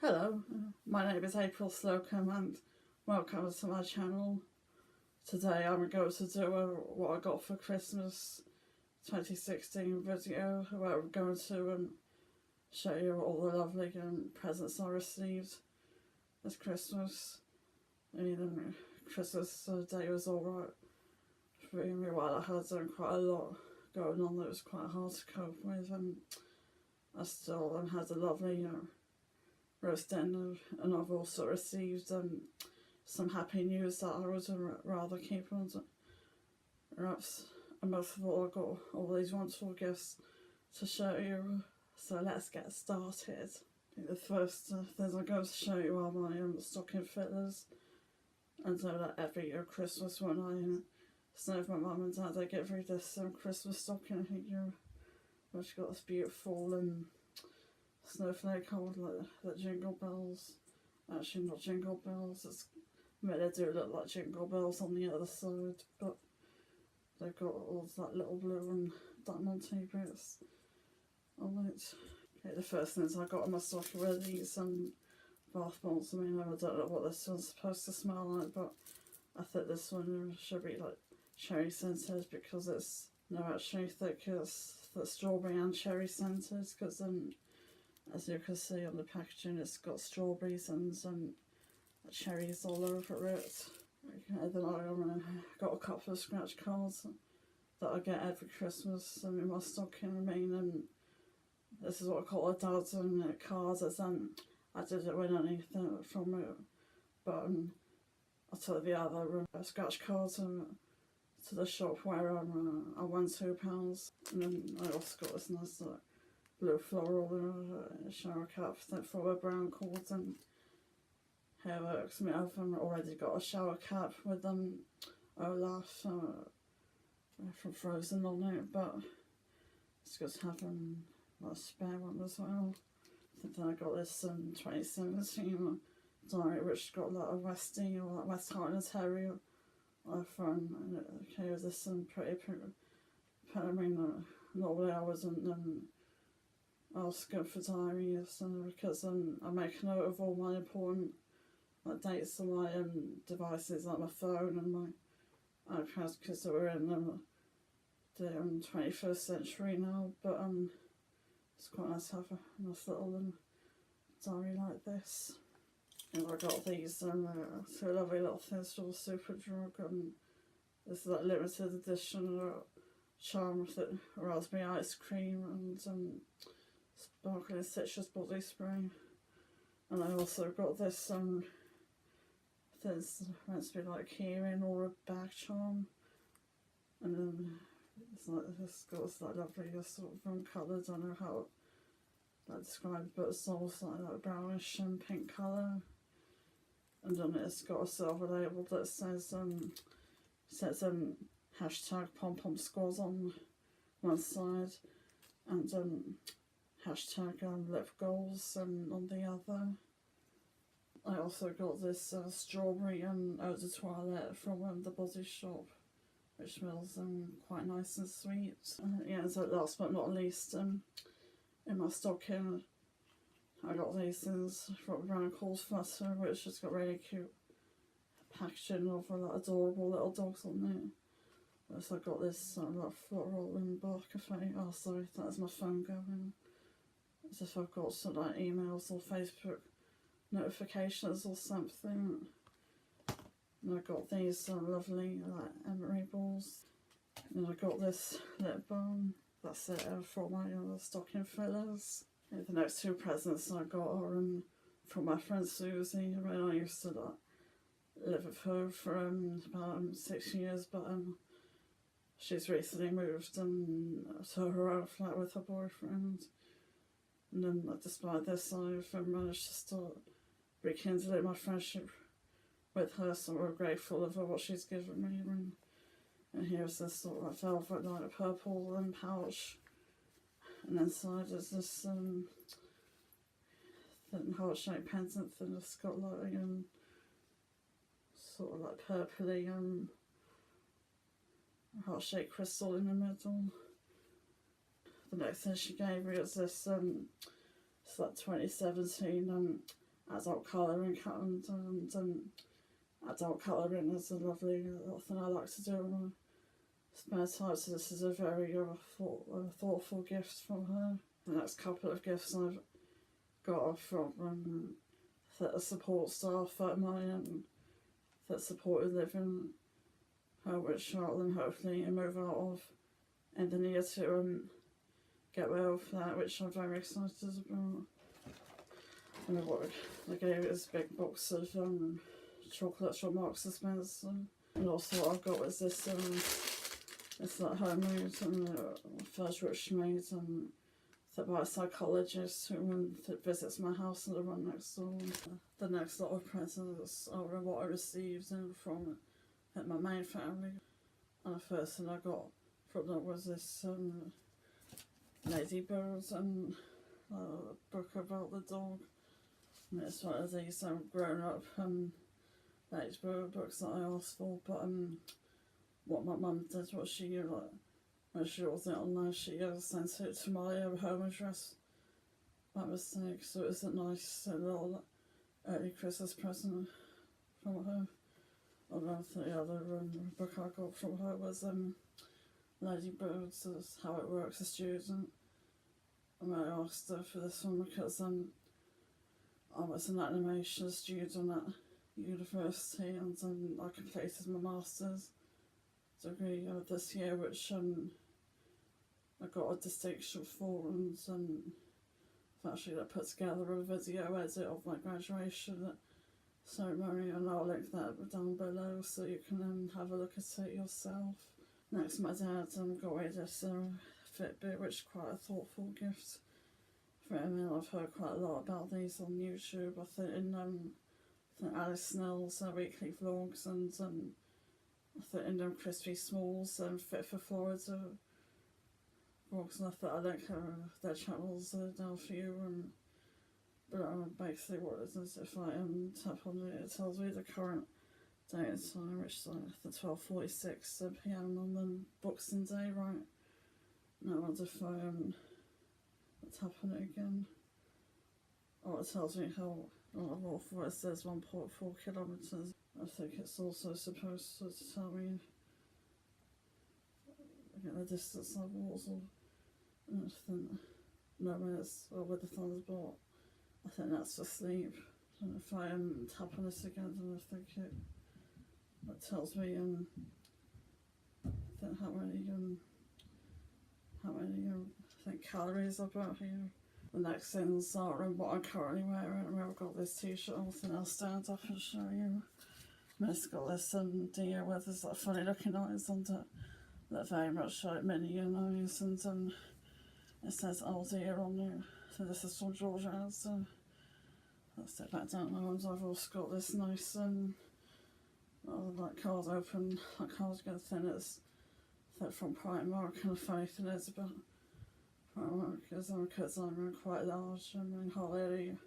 Hello, my name is April Slocum and welcome to my channel. Today I'm going to do what I got for Christmas 2016 video where I'm going to show you all the lovely presents I received this Christmas. And Christmas Day was alright for me while I had quite a lot going on that was quite hard to cope with, and I still had a lovely roast dinner, and I've also received some happy news that I would rather keep under wraps. And most of all, I got all these wonderful gifts to show you, so let's get started. The first things I'm going to show you are my stocking fillers. And so that every year Christmas when I stay with my mum and dad, they give me this Christmas stocking here, which got this beautiful snowflake hold like jingle bells. Actually not jingle bells, I mean, they do look like jingle bells on the other side, but they've got all that little blue and diamond bits on it. Okay, the first things I got in my stocking were these bath bombs. I mean, I don't know what this one's supposed to smell like, but I think this one should be like cherry scented because it's actually thick. It's the strawberry and cherry scented, because as you can see on the packaging, it's got strawberries and cherries all over it. Okay, then I got a couple of scratch cards that I get every Christmas in my stocking. I mean, this is what I call a dad's cards. As I didn't win anything from it, but I took the other scratch cards to the shop where I won £2, and then I also got this nice blue floral shower cap for a brown cord and hair works. I mean, I've already got a shower cap with Olaf from Frozen on it, but it's good to have a spare one as well. Then I got this 2017 diary, which got like a Westie or like West Highlands Terrier from Carys. This pretty I mean, normally I wasn't asking for diaries, because I make a note of all my important dates on my devices, like my phone and my iPad, because we're in the 21st century now. But it's quite nice to have a nice little diary like this. And I got these two lovely little things from Superdrug, and this is like limited edition charm with raspberry ice cream and sparkling citrus body spray. And I also got this this meant to be like keyring or a bag charm, and then it's like this got this like lovely sort of colour. I don't know how to describe, but it's also like brownish and pink colour. And then it's got a silver label that says hashtag pom pom squads on one side, and hashtag lip goals on the other. I also got this strawberry eau de toilette from the Body Shop, which smells quite nice and sweet. Yeah, so last but not least, in my stocking I got these things from a brand called Flutter, which has got really cute packaging of like adorable little dogs on it. So I got this like floral and bar cafe. Oh sorry, that's my phone going. As if I've got some like emails or Facebook notifications or something. And I got these lovely like Emery balls. And I got this lip balm. That's it for my stocking fillers. And the next two presents I got are from my friend Susie. I mean, I used to live with her for about 6 years, but she's recently moved to her own flat with her boyfriend. And then despite this, I've managed to start rekindling my friendship with her, so we're grateful of what she's given me. And here's this sort of velvet like purple pouch, and inside is this thin heart-shaped pendant thing that's got like sort of like purpley heart-shaped crystal in the middle. The next thing she gave me was this it's like 2017 adult colouring and adult colouring is a lovely thing I like to do in my spare time, so this is a very thoughtful gift from her. The next couple of gifts I've got are from that support staff at mine that supported living, which I'll then hopefully move out of in the near to get well for that, which I'm very excited about. And what they gave is big box of chocolates from Marks and Spencer, and also what I've got was this it's like homemade fudge which she made by a psychologist who visits my house in the one next door. The next lot of presents are what I received from my main family. And the first thing I got from them was this Ladybird book about the dog. And it's one of these grown up Ladybird books that I asked for, but what my mum did was she when she wasn't online, she sent it to my home address by mistake, so it was a nice little early Christmas present from her. And the other book I got from her was Ladybirds, How It Works, a student. And I asked her for this one because I was an animation student at university, and I completed my master's degree this year, which I got a distinction for, and I've actually put together a video edit of my graduation ceremony, and I'll link that down below so you can have a look at it yourself. Next, my dad got me this Fitbit, which is quite a thoughtful gift for him. I've heard quite a lot about these on YouTube. I think in Alice Snell's weekly vlogs, and I think in Crispy Smalls Fit for Florida vlogs, and I thought I'd link their channels down for you. But basically what it is if I tap on it, it tells me the current date and time, which is the 12:46 PM on the Boxing Day, right? Now I wonder if I tap on it again. Oh, it tells me how long I've walked for. It says 1.4 kilometres. I think it's also supposed to tell me again the distance I've walked, and I think no minutes or with the thumbs bar. I think that's for sleep. And if I tap on this again, then I think it tells me I think how many I think calories I've got here. The next things are what I'm currently wearing. I've got this t-shirt on, and I'll stand up and show you. And it's got this deer with this funny looking eyes on it that very much like Minnie and eyes, and it says "Oh dear" on there. So this is from Georgia. So let's step back down now, and I've also got this nice like card open, like cardigan thing. It's from Primark, and the funny thing is about Primark is because I'm quite large, and hardly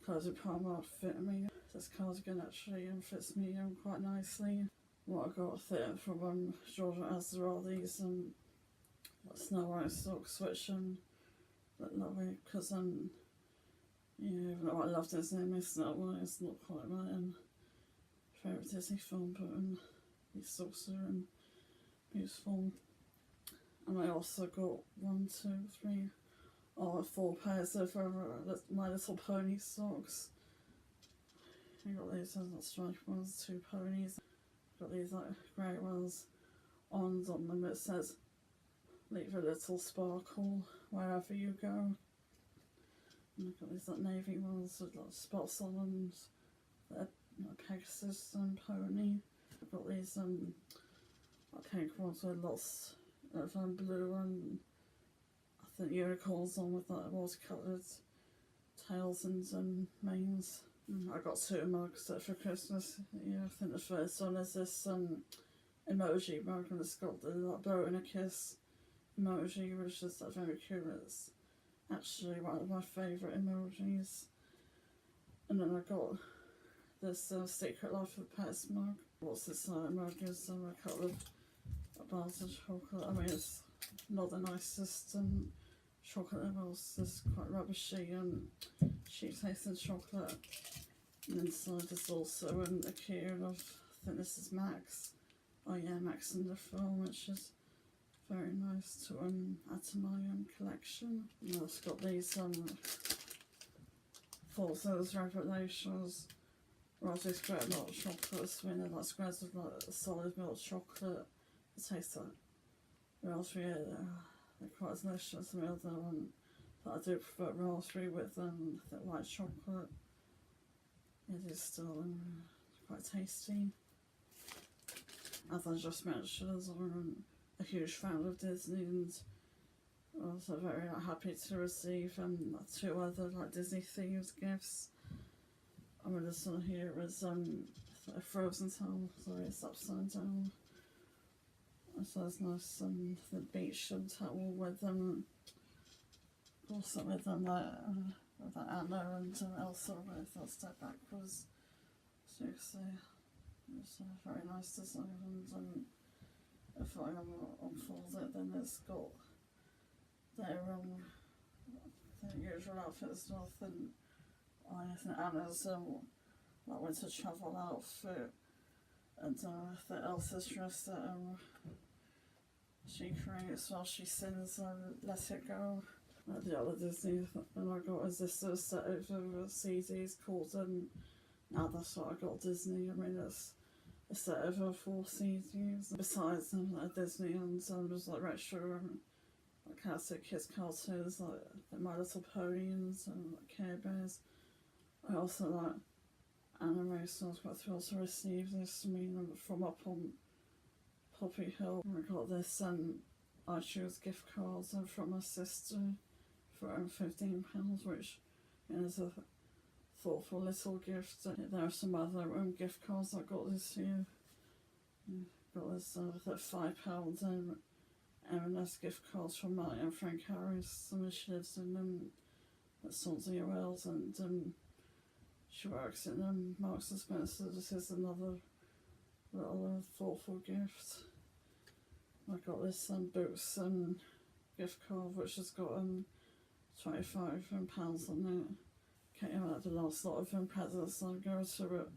clothes in Primark fit me. This cardigan actually fits me quite nicely. What I got from Georgia as there are these Snow White socks, which look lovely, because yeah, even though I love Disney, Snow White is not quite my favourite Disney film, but these socks are beautiful. And I also got 4 pairs of My Little Pony socks. I got these striped ones, 2 ponies. Got these grey ones. On them it says "Leave a little sparkle wherever you go." And I've got these navy ones with spots on them. They're Pegasus and pony. I've got these pink ones with lots of blue and I think unicorns on with watercoloured tails and manes. I got 2 mugs for Christmas. Yeah, I think the first one is this emoji mug, and it's got the blowing a kiss emoji, which is very cute. It's actually one of my favourite emojis. And then I got this Secret Life of Pets mug. What's this mug is a couple of bars of chocolate. I mean, it's not the nicest chocolate levels is quite rubbishy and cheap tasting chocolate. And inside is also a cube of, I think this is Max. Oh yeah, Max in the film, which is very nice to add to my collection. And I've got these Those Revelations raspberry square milk chocolate, winner like squares of like solid milk chocolate. It tastes like raspberry. They're quite delicious. The other one that I do prefer raspberry with the white chocolate. It is still quite tasty. As I just mentioned, I'm a huge fan of Disney, and I was very happy to receive 2 other Disney themed gifts. I mean, this one here is a frozen towel. Sorry, it's upside down. So it's nice the beach towel with also with with Anna and Elsa with that step backwards. So you can see it's a very nice design, and if I unfold it, then it's got their usual outfits. Nothing. I think Anna's like winter travel outfit, and the Elsa's dress that she creates while she sings Let It Go. The other Disney that I got is this set of CDs called now that's what I got Disney. I mean, it's a set of 4 CDs. Besides Disney and just like retro like classic kids cartoons like My Little Pony and Care Bears. I also like anime, so I was quite thrilled to receive this. I mean, from up on Poppy Hill. I got this iTunes gift cards from my sister for £15, which is a thoughtful little gift. There are some other gift cards I got this year. Got this £5 M&S gift cards from my friend Carys. She lives in Zoella, and she works in Marks and Spencer. This is another little thoughtful gift. I got this Boots gift card, which has got £25 on it. Came out the last lot of presents I go to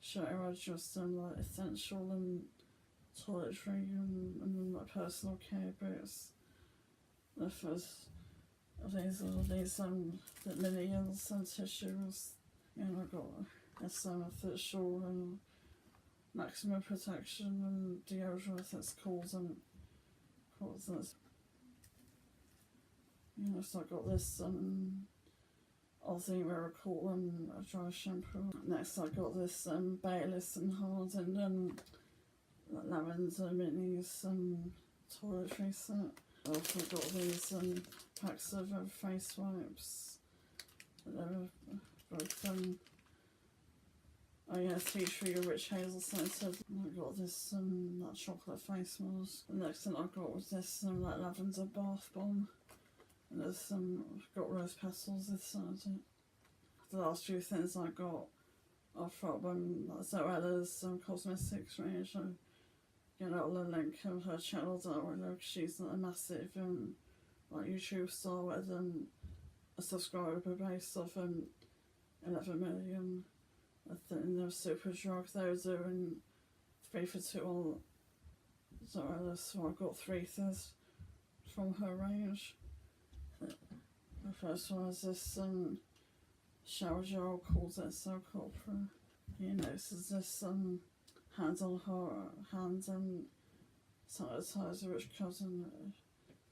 show just like essential and toiletry and like personal care bits. The first of these are these the millions and tissues. And I got this official maximum protection and deodorant. It's called this. So I got this Aussie Miracle dry shampoo. Next I got this Bayliss and Harden Lavender minis toiletry set. I also got these packs of face wipes. They're both oh yeah, tea tree rich hazel scented. I got this that chocolate face mask. The next thing I got was this like lavender bath bomb. And there's got rose petals inside it. The last few things I got are from Zoella's cosmetics range. I'll link her channel down below. She's a massive like YouTube star with a subscriber base of 11 million. I think they're super drug. They're doing 3 for 2 on Zoella, so I got 3 things from her range. The first one is this shower gel called So Copra. This is this hand on her hand sanitiser, which comes in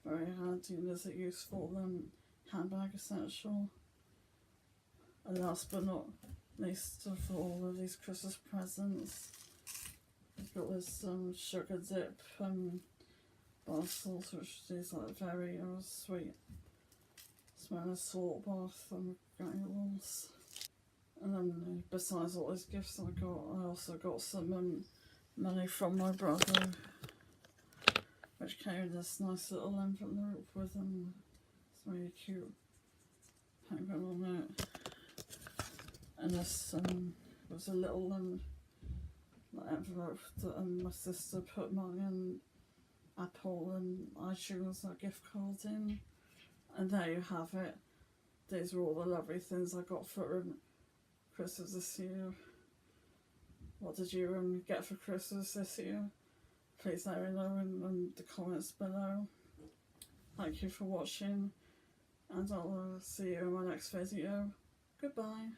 very handy and is a useful handbag essential. And last but not least of all of these Christmas presents, I've got this sugar dip bath salts, which is like very sweet smelling salt bath granules. And then besides all these gifts I also got some money from my brother, which came in this nice little envelope with this really cute penguin on it. And this was a little like envelope that my sister put my Apple and iTunes gift card in. And there you have it. These are all the lovely things I got for Christmas this year. What did you get for Christmas this year? Please let me know in the comments below. Thank you for watching, and I'll see you in my next video. Goodbye.